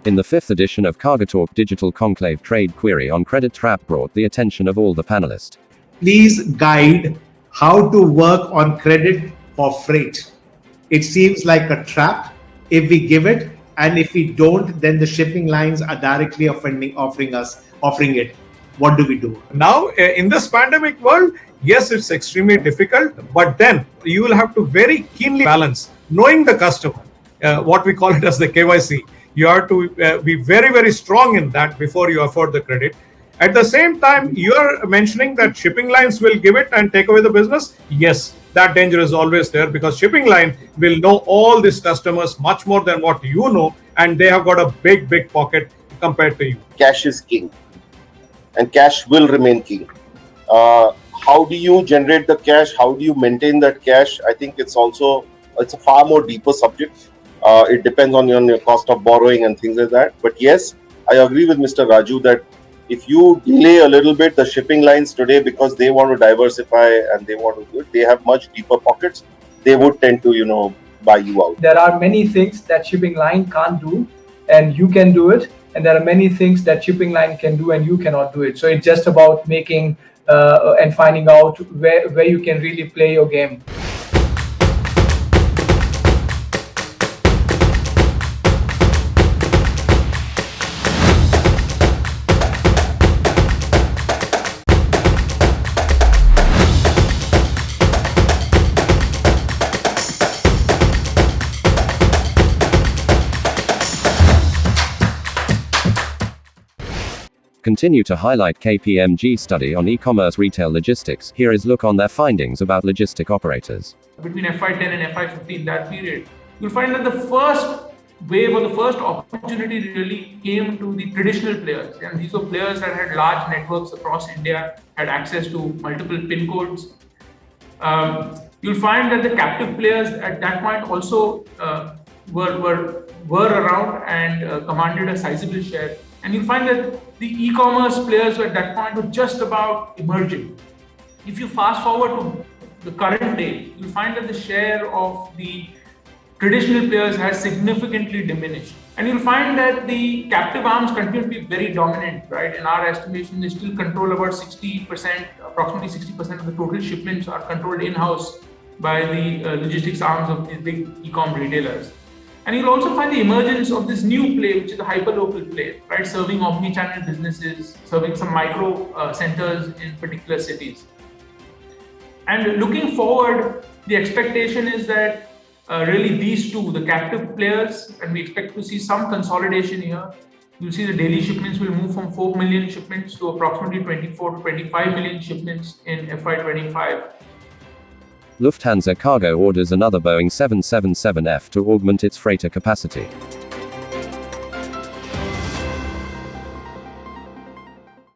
In the 5th edition of CargoTalk Digital Conclave Trade Query on Credit Trap brought the attention of all the panelists. Please guide how to work on credit for freight. It seems like a trap if we give it, and if we don't, then the shipping lines are directly offering it. What do we do? Now, in this pandemic world, yes, it's extremely difficult, but then you will have to very keenly balance knowing the customer, what we call it as the KYC. You have to be very, very strong in that before you afford the credit. At the same time, you are mentioning that shipping lines will give it and take away the business. Yes, that danger is always there, because shipping line will know all these customers much more than what you know, and they have got a big, big pocket compared to you. Cash is king, and cash will remain king. How do you generate the cash? How do you maintain that cash? I think it's a far more deeper subject. It depends on your cost of borrowing and things like that. But yes, I agree with Mr. Raju that if you delay a little bit, the shipping lines today, because they want to diversify and they want to do it, they have much deeper pockets. They would tend to, buy you out. There are many things that shipping line can't do, and you can do it. And there are many things that shipping line can do and you cannot do it. So it's just about making and finding out where you can really play your game. Continue to highlight KPMG study on e-commerce retail logistics. Here is look on their findings about logistic operators. Between FY10 and FY15, that period, you'll find that the first wave or the first opportunity really came to the traditional players. And these were players that had large networks across India, had access to multiple PIN codes. You'll find that the captive players at that point also were around and commanded a sizable share. And you'll find that the e-commerce players at that point were just about emerging. If you fast forward to the current day, you'll find that the share of the traditional players has significantly diminished. And you'll find that the captive arms continue to be very dominant, right? In our estimation, they still control about 60%, approximately 60% of the total shipments are controlled in-house by the logistics arms of these big e-com retailers. And you'll also find the emergence of this new play, which is the hyperlocal play, right? Serving omni-channel businesses, serving some micro centers in particular cities. And looking forward, the expectation is that really these two, the captive players, and we expect to see some consolidation here. You'll see the daily shipments will move from 4 million shipments to approximately 24 to 25 million shipments in FY25. Lufthansa Cargo orders another Boeing 777F to augment its freighter capacity.